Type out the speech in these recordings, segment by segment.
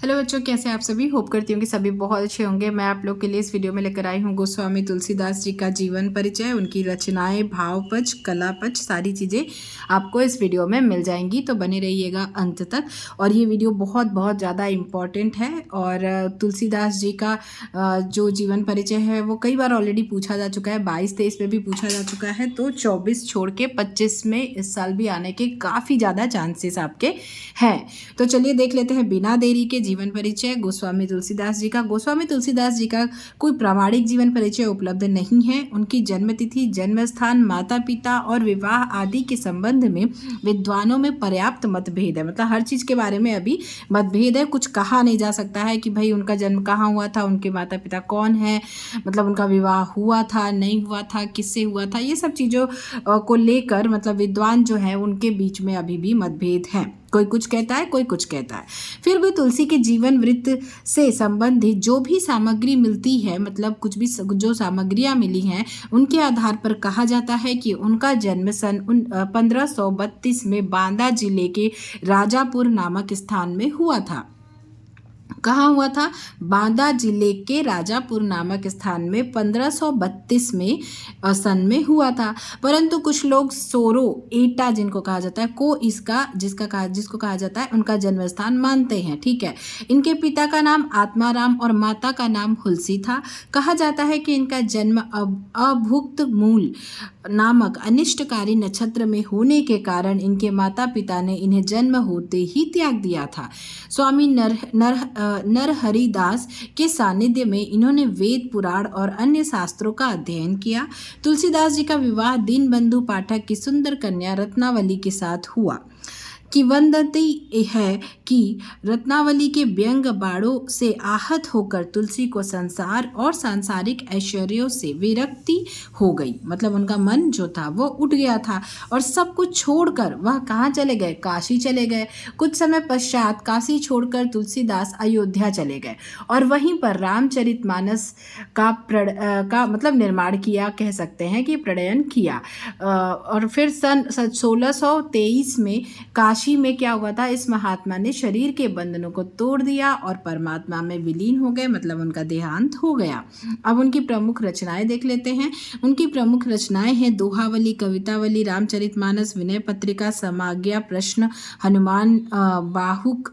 Hello बच्चों, कैसे हैं आप सभी। होप करती हूँ कि सभी बहुत अच्छे होंगे। मैं आप लोग के लिए इस वीडियो में लेकर आई हूँ गोस्वामी तुलसीदास जी का जीवन परिचय, उनकी रचनाएं, भावपच, कलापच, सारी चीज़ें आपको इस वीडियो में मिल जाएंगी, तो बने रहिएगा अंत तक। और ये वीडियो बहुत बहुत ज़्यादा इम्पॉर्टेंट है। और तुलसीदास जी का जो जीवन परिचय है वो कई बार ऑलरेडी पूछा जा चुका है, 22-23 में भी पूछा जा चुका है, तो 24 छोड़ के 25 में इस साल भी आने के काफ़ी ज़्यादा चांसेस आपके हैं। तो चलिए देख लेते हैं बिना देरी के जीवन परिचय गोस्वामी तुलसीदास जी का। गोस्वामी तुलसीदास जी का कोई प्रामाणिक जीवन परिचय उपलब्ध नहीं है। उनकी जन्मतिथि, जन्म स्थान, माता पिता और विवाह आदि के संबंध में विद्वानों में पर्याप्त मतभेद है। मतलब हर चीज़ के बारे में अभी मतभेद है। कुछ कहा नहीं जा सकता है कि भाई उनका जन्म कहाँ हुआ था, उनके माता पिता कौन है, मतलब उनका विवाह हुआ था, नहीं हुआ था, किससे हुआ था, ये सब चीज़ों को लेकर मतलब विद्वान जो है उनके बीच में अभी भी मतभेद है। कोई कुछ कहता है, कोई कुछ कहता है। फिर भी तुलसी के जीवन वृत्त से संबंधित जो भी सामग्री मिलती है, मतलब कुछ भी जो सामग्रियां मिली हैं, उनके आधार पर कहा जाता है कि उनका जन्म सन 1532 में बांदा जिले के राजापुर नामक स्थान में हुआ था। कहाँ हुआ था? बांदा जिले के राजापुर नामक स्थान में 1532 में सन में हुआ था। परंतु कुछ लोग सोरो एटा, जिनको कहा जाता है, को इसका जिसको कहा जाता है उनका जन्म स्थान मानते हैं। ठीक है। इनके पिता का नाम आत्माराम और माता का नाम हुलसी था। कहा जाता है कि इनका जन्म अभुक्त मूल नामक अनिष्टकारी नक्षत्र में होने के कारण इनके माता पिता ने इन्हें जन्म होते ही त्याग दिया था। स्वामी नरहरिदास के सानिध्य में इन्होंने वेद, पुराण और अन्य शास्त्रों का अध्ययन किया। तुलसीदास जी का विवाह दीनबंधु पाठक की सुंदर कन्या रत्नावली के साथ हुआ। किंवदंती है कि रत्नावली के व्यंग बाणों से आहत होकर तुलसी को संसार और सांसारिक ऐश्वर्यों से विरक्ति हो गई। मतलब उनका मन जो था वो उठ गया था और सब कुछ छोड़कर वह कहाँ चले गए? काशी चले गए। कुछ समय पश्चात काशी छोड़कर तुलसीदास अयोध्या चले गए और वहीं पर रामचरितमानस का मतलब निर्माण किया, कह सकते हैं कि प्रणयन किया। और फिर सन 1623 में काशी में क्या हुआ था? इस महात्मा ने शरीर के बंधनों को तोड़ दिया और परमात्मा में विलीन हो गए, मतलब उनका देहांत हो गया। अब उनकी प्रमुख रचनाएं देख लेते हैं। उनकी प्रमुख रचनाएं हैं दोहावली, कवितावली, रामचरितमानस, विनय पत्रिका, समाज्ञा, प्रश्न, हनुमान बाहुक,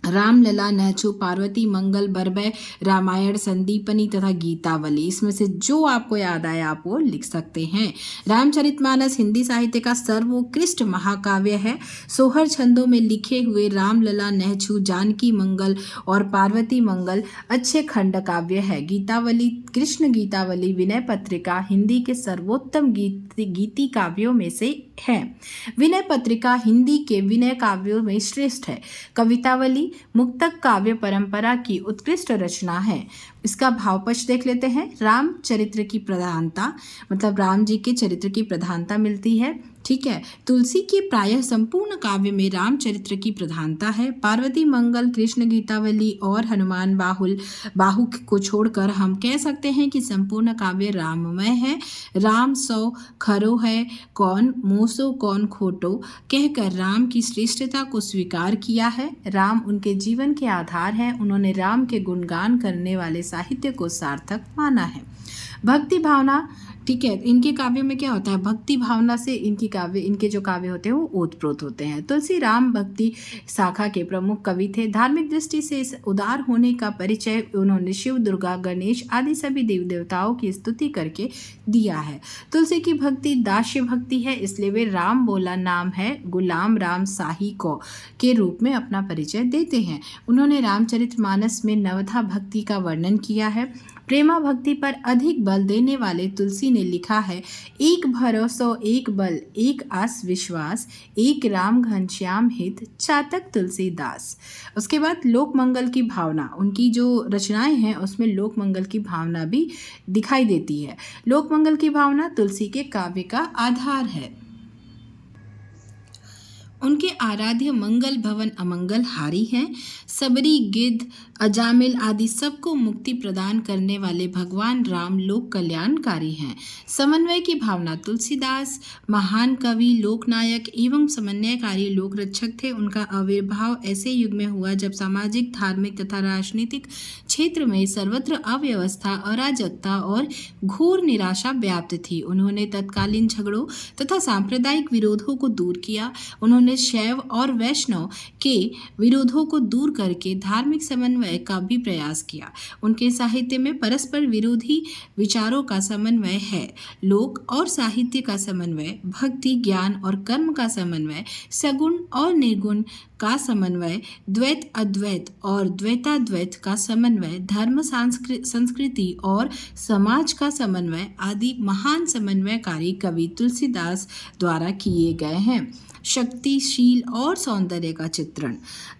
रामलला, नहचु, पार्वती मंगल, बरबय, रामायण, संदीपनी तथा गीतावली। इसमें से जो आपको याद आए आप वो लिख सकते हैं। रामचरितमानस हिंदी साहित्य का सर्वोत्कृष्ट महाकाव्य है। सोहर छंदों में लिखे हुए रामलला, नहचु, जानकी मंगल और पार्वती मंगल अच्छे खंड काव्य है। गीतावली, कृष्ण गीतावली, विनय पत्रिका हिंदी के सर्वोत्तम गीति काव्यों में से है। विनय पत्रिका हिंदी के विनय काव्यों में श्रेष्ठ है। कवितावली मुक्तक काव्य परंपरा की उत्कृष्ट रचना है। इसका भावपक्ष देख लेते हैं। राम चरित्र की प्रधानता, मतलब राम जी के चरित्र की प्रधानता मिलती है। ठीक है। तुलसी के प्रायः संपूर्ण काव्य में रामचरित्र की प्रधानता है। पार्वती मंगल, कृष्ण गीतावली और हनुमान बाहुक को छोड़कर हम कह सकते हैं कि संपूर्ण काव्य राममय है। राम सौ खरो है, कौन मोसो कौन खोटो कहकर राम की श्रेष्ठता को स्वीकार किया है। राम उनके जीवन के आधार हैं। उन्होंने राम के गुणगान करने वाले साहित्य को सार्थक माना है। भक्ति भावना, ठीक है, इनके काव्य में क्या होता है? भक्ति भावना से इनके जो काव्य होते हैं वो ओतप्रोत होते हैं। तुलसी राम भक्ति शाखा के प्रमुख कवि थे। धार्मिक दृष्टि से इस उदार होने का परिचय उन्होंने शिव, दुर्गा, गणेश आदि सभी देवी देवताओं की स्तुति करके दिया है। तुलसी की भक्ति दास्य भक्ति है, इसलिए वे राम बोला नाम है गुलाम राम साही को के रूप में अपना परिचय देते हैं। उन्होंने रामचरितमानस में नवधा भक्ति का वर्णन किया है। प्रेमा भक्ति पर अधिक बल देने वाले तुलसी ने लिखा है, एक भरोसो एक बल, एक आस विश्वास, एक राम घनश्याम हित, चातक तुलसीदास। उसके बाद लोक मंगल की भावना, उनकी जो रचनाएं हैं उसमें लोक मंगल की भावना भी दिखाई देती है। लोक मंगल की भावना तुलसी के काव्य का आधार है। उनके आराध्य मंगल भवन अमंगल हारी हैं। सबरी, गिद्ध, अजामिल आदि सबको मुक्ति प्रदान करने वाले भगवान राम लोक कल्याणकारी हैं। समन्वय की भावना तुलसीदास महान कवि, लोकनायक एवं समन्वयकारी लोक रक्षक थे। उनका आविर्भाव ऐसे युग में हुआ जब सामाजिक, धार्मिक तथा राजनीतिक क्षेत्र में सर्वत्र अव्यवस्था, अराजकता और घोर निराशा व्याप्त थी। उन्होंने तत्कालीन झगड़ों तथा सांप्रदायिक विरोधों को दूर किया। उन्होंने शैव और वैष्णव के विरोधों को दूर करके धार्मिक समन्वय का भी प्रयास किया। उनके साहित्य में परस्पर विरोधी विचारों का समन्वय है। लोक और साहित्य का समन्वय, भक्ति, ज्ञान और कर्म का समन्वय, सगुण और निर्गुण का समन्वय, द्वैत अद्वैत और द्वैताद्वैत का समन्वय, धर्म, संस्कृति और समाज का समन्वय आदि महान समन्वयकारी कवि तुलसीदास द्वारा किए गए हैं। शक्तिशील और सौंदर्य का चित्रण।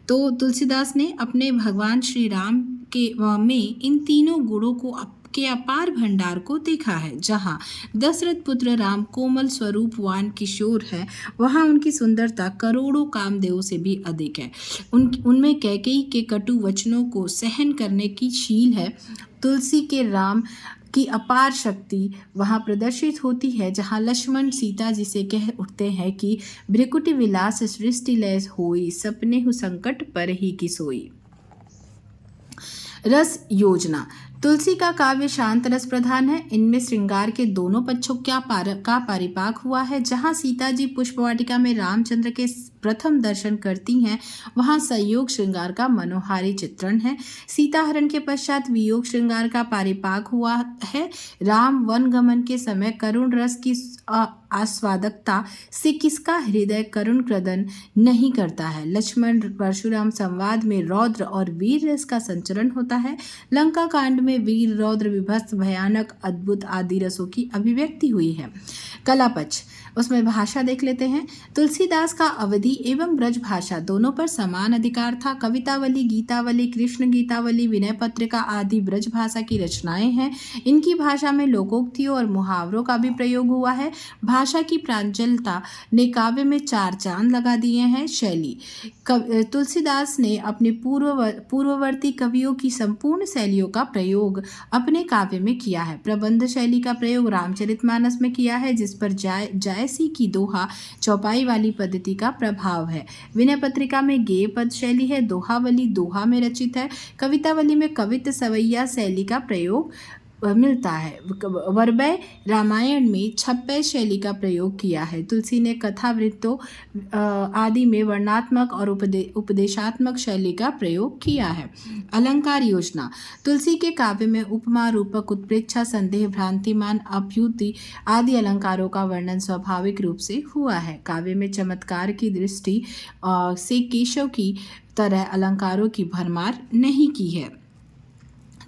तो तुलसीदास ने अपने भगवान श्री राम के में इन तीनों गुणों के अपार भंडार को देखा है। जहाँ दशरथ पुत्र राम कोमल स्वरूपवान किशोर है, वहाँ उनकी सुंदरता करोड़ों कामदेवों से भी अधिक है। उनमें कैकेयी के कटु वचनों को सहन करने की शील है। तुलसी के राम की अपार शक्ति वहाँ प्रदर्शित होती है, जहाँ लक्ष्मण सीता जी से कह उठते हैं कि भ्रिकुटि विलास सृष्टि लय होई, सपने हु संकट पर ही की सोई। रस योजना। तुलसी का काव्य शांत रस प्रधान है। इनमें श्रृंगार के दोनों पक्षों का परिपाक हुआ है। जहाँ सीता जी पुष्पवाटिका में रामचंद्र के प्रथम दर्शन करती हैं, वहाँ संयोग श्रृंगार का मनोहारी चित्रण है। सीताहरण के पश्चात वियोग श्रृंगार का परिपाक हुआ है। राम वन गमन के समय करुण रस की आस्वादकता से किसका हृदय करुण क्रदन नहीं करता है। लक्ष्मण परशुराम संवाद में रौद्र और वीर रस का संचरण होता है। लंका कांड में वीर, रौद्र, विभत्स, भयानक, अद्भुत आदि रसों की अभिव्यक्ति हुई है। कला पक्ष, उसमें भाषा देख लेते हैं। तुलसीदास का अवधी एवं ब्रज भाषा दोनों पर समान अधिकार था। कवितावली, गीतावली, कृष्ण गीतावली, विनय पत्रिका आदि ब्रज भाषा की रचनाएं हैं। इनकी भाषा में लोकोक्तियों और मुहावरों का भी प्रयोग हुआ है। भाषा की प्रांजलता ने काव्य में चार चांद लगा दिए हैं। शैली, तुलसीदास ने अपने पूर्ववर्ती कवियों की संपूर्ण शैलियों का प्रयोग अपने काव्य में किया है। प्रबंध शैली का प्रयोग रामचरितमानस में किया है, जिस पर जायसी की दोहा चौपाई वाली पद्धति का प्रभाव है। विनय पत्रिका में गेय पद शैली है। दोहावली दोहा में रचित है। कवितावली में कवित्त सवैया शैली का प्रयोग मिलता है। वरबय रामायण में छप्पय शैली का प्रयोग किया है। तुलसी ने कथा, वृत्तों आदि में वर्णात्मक और उपदेशात्मक शैली का प्रयोग किया है। अलंकार योजना। तुलसी के काव्य में उपमा, रूपक, उत्प्रेक्षा, संदेह, भ्रांतिमान, अभ्युति आदि अलंकारों का वर्णन स्वाभाविक रूप से हुआ है। काव्य में चमत्कार की दृष्टि से केशव की तरह अलंकारों की भरमार नहीं की है।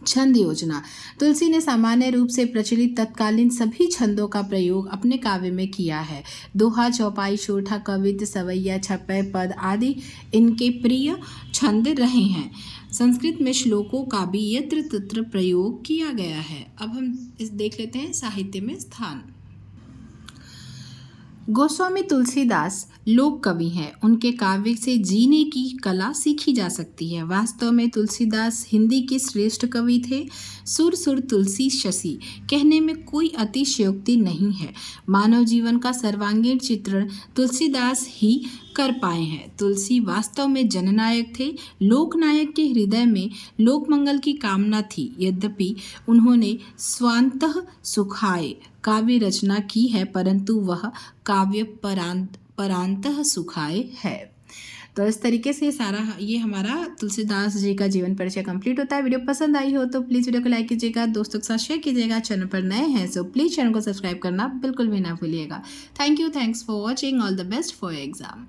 छंद योजना। तुलसी ने सामान्य रूप से प्रचलित तत्कालीन सभी छंदों का प्रयोग अपने काव्य में किया है। दोहा, चौपाई, शोठा, कवित्त, सवैया, छप्पय पद आदि इनके प्रिय छंद रहे हैं। संस्कृत में श्लोकों का भी यत्र तत्र प्रयोग किया गया है। अब हम देख लेते हैं साहित्य में स्थान। गोस्वामी तुलसीदास लोक कवि हैं। उनके काव्य से जीने की कला सीखी जा सकती है। वास्तव में तुलसीदास हिंदी के श्रेष्ठ कवि थे। सुर सुर तुलसी शशि कहने में कोई अतिशयोक्ति नहीं है। मानव जीवन का सर्वांगीण चित्रण तुलसीदास ही कर पाए हैं। तुलसी वास्तव में जननायक थे। लोकनायक के हृदय में लोकमंगल की कामना थी। यद्यपि उन्होंने स्वांतः सुखाय काव्य रचना की है, परंतु वह काव्य परांतः सुखाय है। तो इस तरीके से ये हमारा तुलसीदास जी का जीवन परिचय कंप्लीट होता है। वीडियो पसंद आई हो तो प्लीज़ वीडियो को लाइक कीजिएगा, दोस्तों के साथ शेयर कीजिएगा। चैनल पर नए हैं सो प्लीज़ चैनल को सब्सक्राइब करना बिल्कुल भी ना भूलिएगा। Thank you, thanks for watching. All the best for your exam.